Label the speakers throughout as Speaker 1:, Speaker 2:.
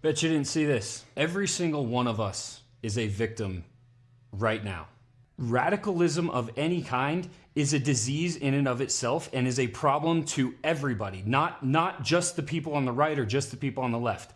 Speaker 1: Bet you didn't see this. Every single one of us is a victim right now. Radicalism of any kind is a disease in and of itself and is a problem to everybody, not just the people on the right or just the people on the left.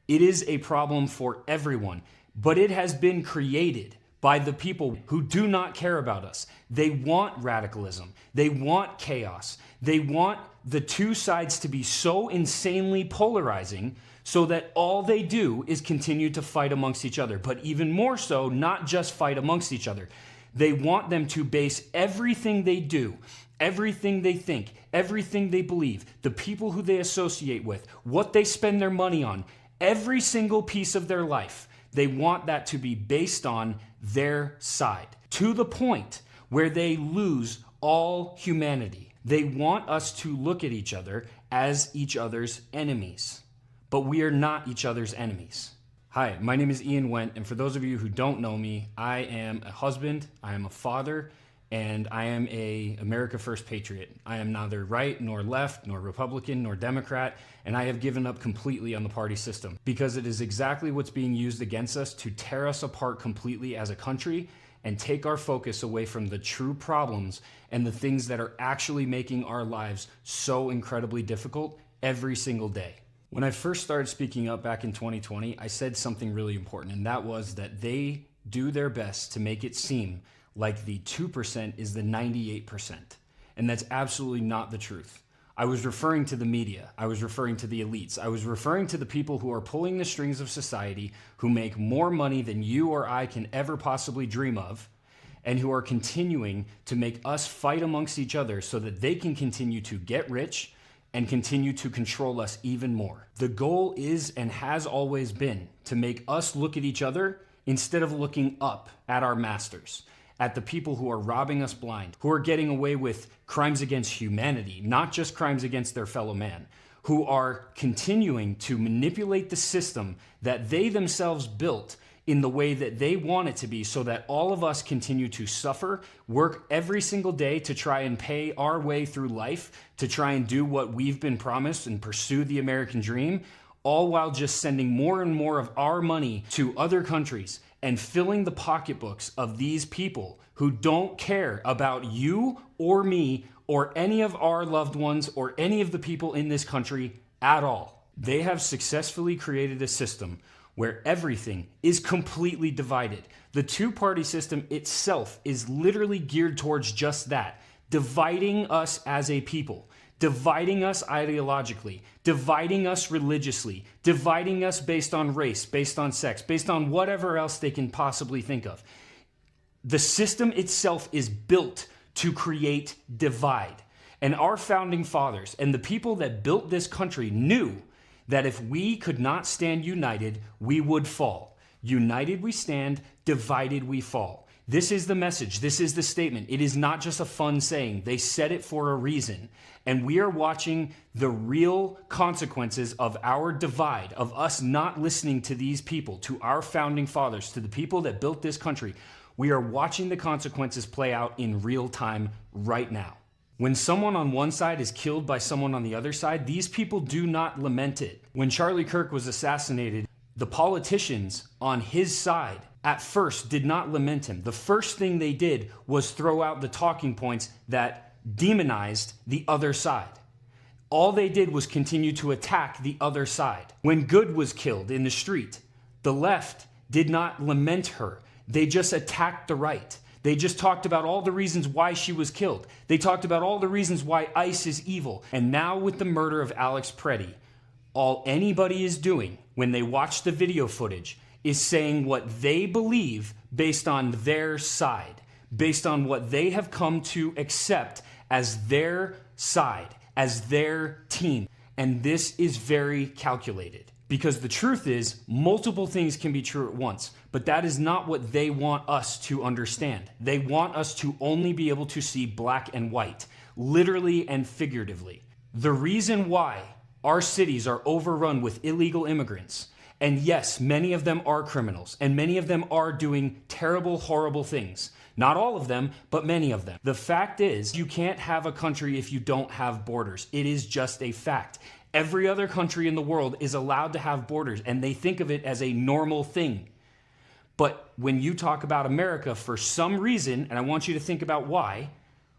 Speaker 1: It is a problem for everyone, but it has been created by the people who do not care about us. They want radicalism. They want chaos. They want the two sides to be so insanely polarizing so that all they do is continue to fight amongst each other. But even more so, not just fight amongst each other. They want them to base everything they do, everything they think, everything they believe, the people who they associate with, what they spend their money on, every single piece of their life. They want that to be based on their side, to the point where they lose all humanity. They want us to look at each other as each other's enemies, but we are not each other's enemies. Hi, my name is Ian Wendt, and for those of you who don't know me, I am a husband, I am a father, and I am a America First patriot. I am neither right nor left, nor Republican, nor Democrat, and I have given up completely on the party system because it is exactly what's being used against us to tear us apart completely as a country and take our focus away from the true problems and the things that are actually making our lives so incredibly difficult every single day. When I first started speaking up back in 2020, I said something really important, and that was that they do their best to make it seem like the 2% is the 98%. And that's absolutely not the truth. I was referring to the media. I was referring to the elites. I was referring to the people who are pulling the strings of society, who make more money than you or I can ever possibly dream of, and who are continuing to make us fight amongst each other so that they can continue to get rich and continue to control us even more. The goal is and has always been to make us look at each other instead of looking up at our masters, at the people who are robbing us blind, who are getting away with crimes against humanity, not just crimes against their fellow man, who are continuing to manipulate the system that they themselves built in the way that they want it to be so that all of us continue to suffer, work every single day to try and pay our way through life, to try and do what we've been promised and pursue the American dream, all while just sending more and more of our money to other countries and filling the pocketbooks of these people who don't care about you or me or any of our loved ones or any of the people in this country at all. They have successfully created a system where everything is completely divided. The two-party system itself is literally geared towards just that, dividing us as a people, dividing us ideologically, dividing us religiously, dividing us based on race, based on sex, based on whatever else they can possibly think of. The system itself is built to create divide. And our founding fathers and the people that built this country knew that if we could not stand united, we would fall. United we stand, divided we fall. This is the message. This is the statement. It is not just a fun saying. They said it for a reason. And we are watching the real consequences of our divide, of us not listening to these people, to our founding fathers, to the people that built this country. We are watching the consequences play out in real time right now. When someone on one side is killed by someone on the other side, these people do not lament it. When Charlie Kirk was assassinated, the politicians on his side at first did not lament him. The first thing they did was throw out the talking points that demonized the other side. All they did was continue to attack the other side. When Good was killed in the street, the left did not lament her. They just attacked the right. They just talked about all the reasons why she was killed. They talked about all the reasons why ICE is evil. And now with the murder of Alex Preddy, all anybody is doing when they watch the video footage is saying what they believe based on their side, based on what they have come to accept as their side, as their team. And this is very calculated. Because the truth is, multiple things can be true at once, but that is not what they want us to understand. They want us to only be able to see black and white, literally and figuratively. The reason why our cities are overrun with illegal immigrants, and yes, many of them are criminals, and many of them are doing terrible, horrible things. Not all of them, but many of them. The fact is, you can't have a country if you don't have borders. It is just a fact. Every other country in the world is allowed to have borders, and they think of it as a normal thing. But when you talk about America, for some reason, and I want you to think about why,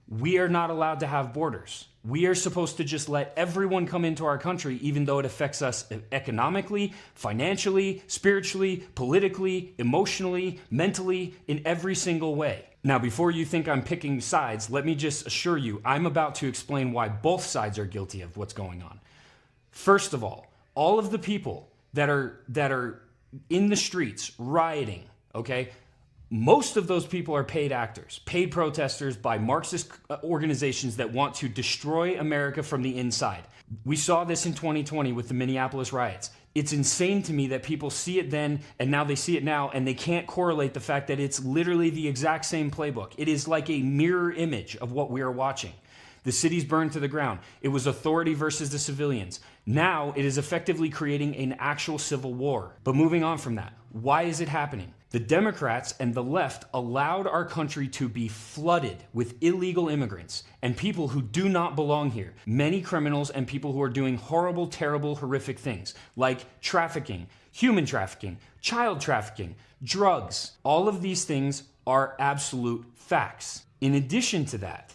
Speaker 1: we are not allowed to have borders. We are supposed to just let everyone come into our country, even though it affects us economically, financially, spiritually, politically, emotionally, mentally, in every single way. Now, before you think I'm picking sides, let me just assure you, I'm about to explain why both sides are guilty of what's going on. First of all of the people that are in the streets rioting, okay? Most of those people are paid actors, paid protesters by Marxist organizations that want to destroy America from the inside. We saw this in 2020 with the Minneapolis riots. It's insane to me that people see it then and now they see it now, and they can't correlate the fact that it's literally the exact same playbook. It is like a mirror image of what we are watching. The cities burned to the ground. It was authority versus the civilians. Now it is effectively creating an actual civil war. But moving on from that, why is it happening? The Democrats and the left allowed our country to be flooded with illegal immigrants and people who do not belong here. Many criminals and people who are doing horrible, terrible, horrific things like trafficking, human trafficking, child trafficking, drugs. All of these things are absolute facts. In addition to that,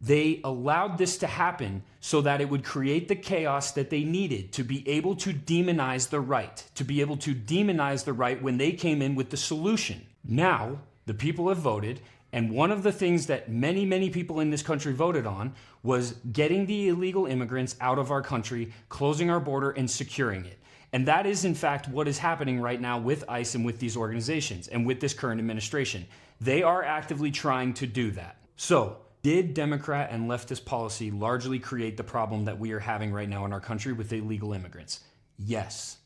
Speaker 1: they allowed this to happen so that it would create the chaos that they needed to be able to demonize the right, when they came in with the solution. Now, the people have voted, and one of the things that many, many people in this country voted on was getting the illegal immigrants out of our country, closing our border, and securing it. And that is, in fact, what is happening right now with ICE and with these organizations and with this current administration. They are actively trying to do that. So, did Democrat and leftist policy largely create the problem that we are having right now in our country with illegal immigrants? Yes.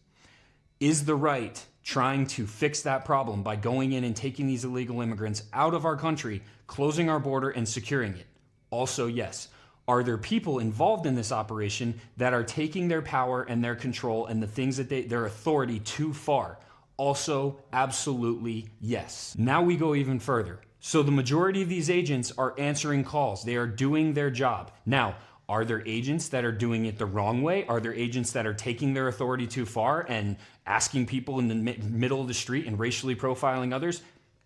Speaker 1: Is the right trying to fix that problem by going in and taking these illegal immigrants out of our country, closing our border, and securing it? Also, yes. Are there people involved in this operation that are taking their power and their control and the things that their authority too far? Also, absolutely yes. Now we go even further. So the majority of these agents are answering calls. They are doing their job. Now, are there agents that are doing it the wrong way? Are there agents that are taking their authority too far and asking people in the middle of the street and racially profiling others?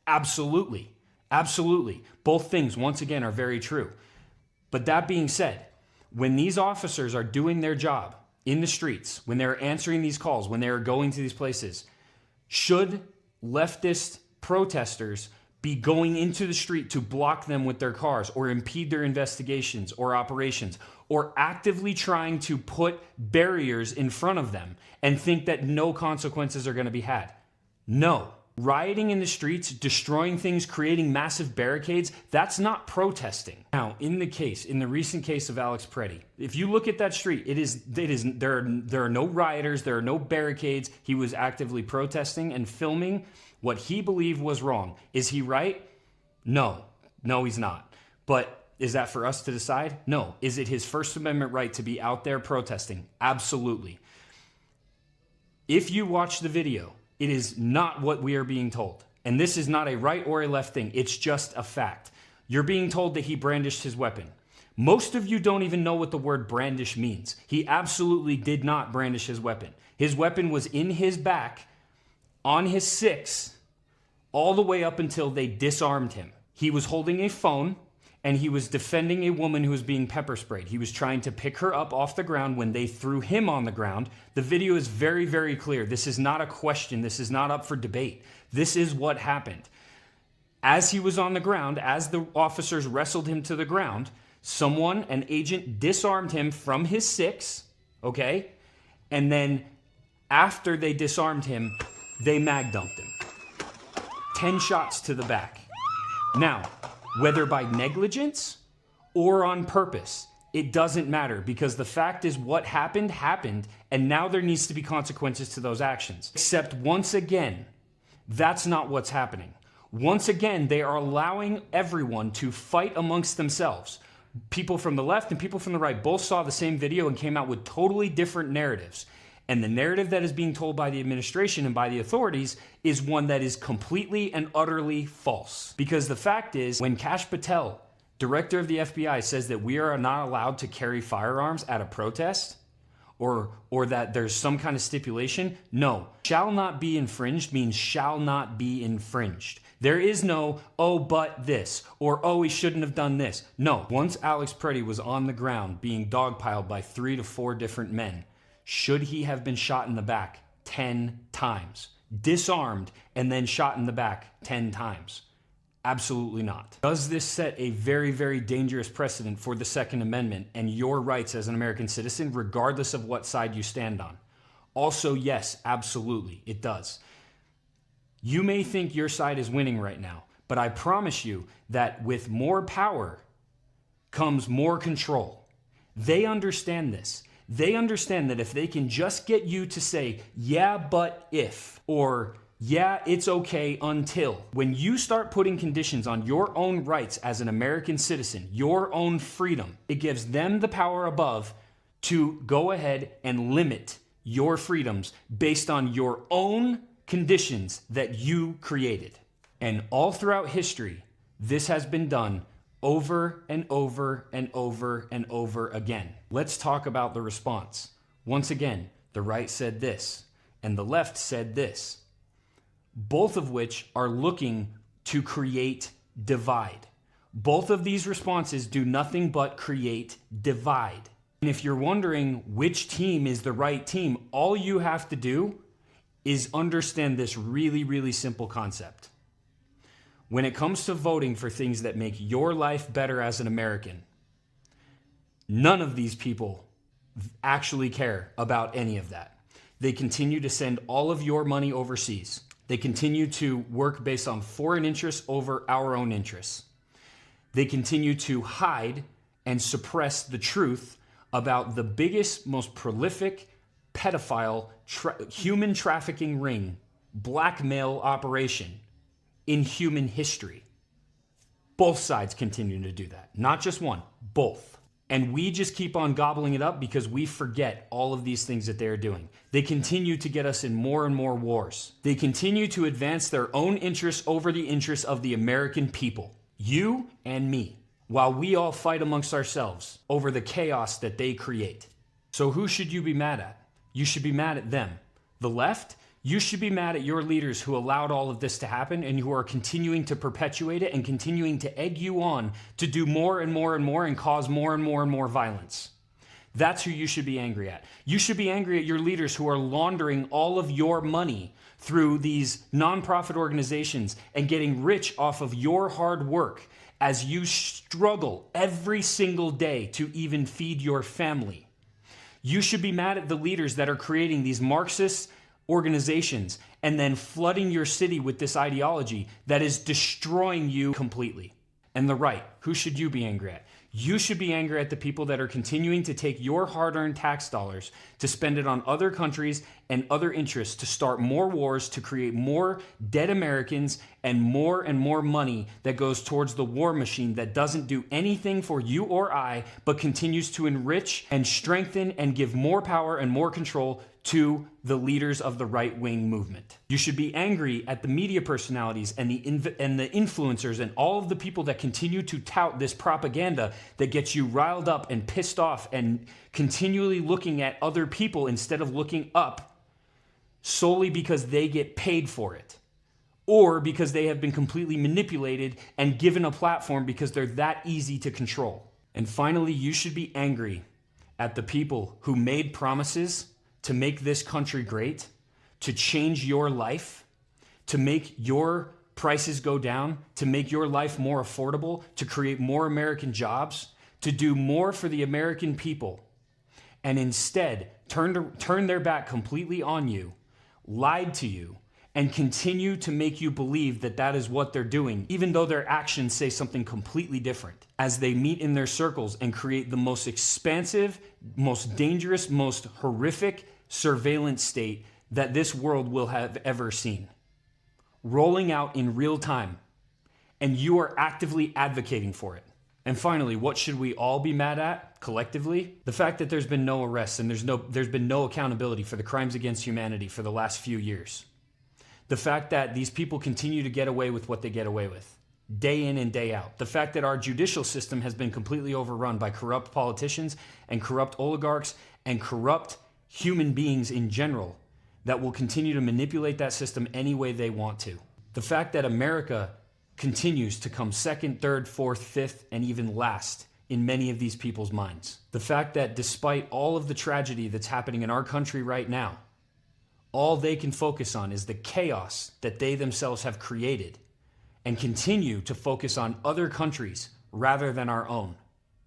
Speaker 1: Absolutely. Absolutely. Both things, once again, are very true. But that being said, when these officers are doing their job in the streets, when they're answering these calls, when they're going to these places, should leftist protesters be going into the street to block them with their cars or impede their investigations or operations, or actively trying to put barriers in front of them and think that no consequences are going to be had? No. Rioting in the streets, destroying things, creating massive barricades, that's not protesting. Now, in the recent case of Alex Preddy, if you look at that street, there are no rioters, there are no barricades. He was actively protesting and filming what he believed was wrong. Is he right? No. No, he's not. But is that for us to decide? No. Is it his First Amendment right to be out there protesting? Absolutely. If you watch the video, it is not what we are being told. And this is not a right or a left thing. It's just a fact. You're being told that he brandished his weapon. Most of you don't even know what the word brandish means. He absolutely did not brandish his weapon. His weapon was in his back, on his six, all the way up until they disarmed him. He was holding a phone, and he was defending a woman who was being pepper sprayed. He was trying to pick her up off the ground when they threw him on the ground. The video is very, very clear. This is not a question. This is not up for debate. This is what happened. As he was on the ground, as the officers wrestled him to the ground, an agent disarmed him from his six, okay? And then after they disarmed him, they mag dumped him. 10 shots to the back. Now, whether by negligence or on purpose, it doesn't matter, because the fact is what happened, and now there needs to be consequences to those actions. Except once again, that's not what's happening. Once again, they are allowing everyone to fight amongst themselves. People from the left and people from the right both saw the same video and came out with totally different narratives. And the narrative that is being told by the administration and by the authorities is one that is completely and utterly false. Because the fact is, when Kash Patel, director of the FBI, says that we are not allowed to carry firearms at a protest, or that there's some kind of stipulation. No, shall not be infringed means shall not be infringed. There is no, oh, but this, or oh, he shouldn't have done this. No, once Alex Preddy was on the ground being dogpiled by 3 to 4 different men, should he have been shot in the back 10 times? Disarmed and then shot in the back 10 times? Absolutely not. Does this set a very, very dangerous precedent for the Second Amendment and your rights as an American citizen, regardless of what side you stand on? Also, yes, absolutely, it does. You may think your side is winning right now, but I promise you that with more power comes more control. They understand this. They understand that if they can just get you to say, yeah, but if, or yeah, it's okay until. When you start putting conditions on your own rights as an American citizen, your own freedom, it gives them the power above to go ahead and limit your freedoms based on your own conditions that you created. And all throughout history, this has been done over and over and over and over again. Let's talk about the response. Once again, the right said this and the left said this, both of which are looking to create divide. Both of these responses do nothing but create divide. And if you're wondering which team is the right team, all you have to do is understand this really, really simple concept. When it comes to voting for things that make your life better as an American, none of these people actually care about any of that. They continue to send all of your money overseas. They continue to work based on foreign interests over our own interests. They continue to hide and suppress the truth about the biggest, most prolific pedophile human trafficking ring, blackmail operation in human history. Both sides continue to do that. Not just one, both. And we just keep on gobbling it up because we forget all of these things that they're doing. They continue to get us in more and more wars. They continue to advance their own interests over the interests of the American people, you and me, while we all fight amongst ourselves over the chaos that they create. So who should you be mad at? You should be mad at them. The left, you should be mad at your leaders who allowed all of this to happen and who are continuing to perpetuate it and continuing to egg you on to do more and more and more and cause more and more and more violence. That's who you should be angry at. You should be angry at your leaders who are laundering all of your money through these nonprofit organizations and getting rich off of your hard work as you struggle every single day to even feed your family. You should be mad at the leaders that are creating these Marxist organizations and then flooding your city with this ideology that is destroying you completely. And the right, who should you be angry at? You should be angry at the people that are continuing to take your hard-earned tax dollars to spend it on other countries and other interests to start more wars, to create more dead Americans and more money that goes towards the war machine that doesn't do anything for you or I, but continues to enrich and strengthen and give more power and more control to the leaders of the right-wing movement. You should be angry at the media personalities and the influencers and all of the people that continue to tout this propaganda that gets you riled up and pissed off and continually looking at other people instead of looking up solely because they get paid for it or because they have been completely manipulated and given a platform because they're that easy to control. And finally, you should be angry at the people who made promises to make this country great, to change your life, to make your prices go down, to make your life more affordable, to create more American jobs, to do more for the American people, and instead turn their back completely on you, lied to you, and continue to make you believe that that is what they're doing, even though their actions say something completely different, as they meet in their circles and create the most expansive, most dangerous, most horrific surveillance state that this world will have ever seen, rolling out in real time, and you are actively advocating for it. And finally, what should we all be mad at collectively? The fact that there's been no arrests and there's been no accountability for the crimes against humanity for the last few years. The fact that these people continue to get away with what they get away with, day in and day out. The fact that our judicial system has been completely overrun by corrupt politicians and corrupt oligarchs and corrupt human beings in general that will continue to manipulate that system any way they want to. The fact that America continues to come second, third, fourth, fifth, and even last in many of these people's minds. The fact that despite all of the tragedy that's happening in our country right now, all they can focus on is the chaos that they themselves have created and continue to focus on other countries rather than our own.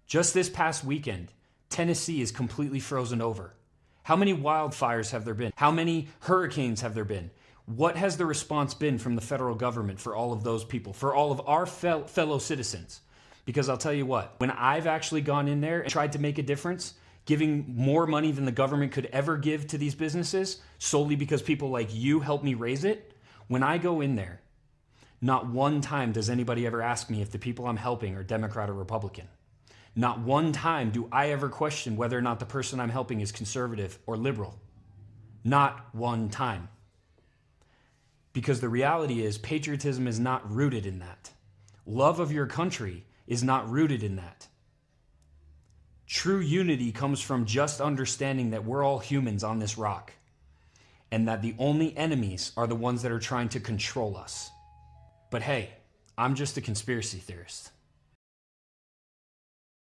Speaker 1: Just this past weekend, Tennessee is completely frozen over. How many wildfires have there been? How many hurricanes have there been? What has the response been from the federal government for all of those people, for all of our fellow citizens? Because I'll tell you what, when I've actually gone in there and tried to make a difference, giving more money than the government could ever give to these businesses, solely because people like you helped me raise it, when I go in there, not one time does anybody ever ask me if the people I'm helping are Democrat or Republican. Not one time do I ever question whether or not the person I'm helping is conservative or liberal. Not one time. Because the reality is, patriotism is not rooted in that. Love of your country is not rooted in that. True unity comes from just understanding that we're all humans on this rock, and that the only enemies are the ones that are trying to control us. But hey, I'm just a conspiracy theorist.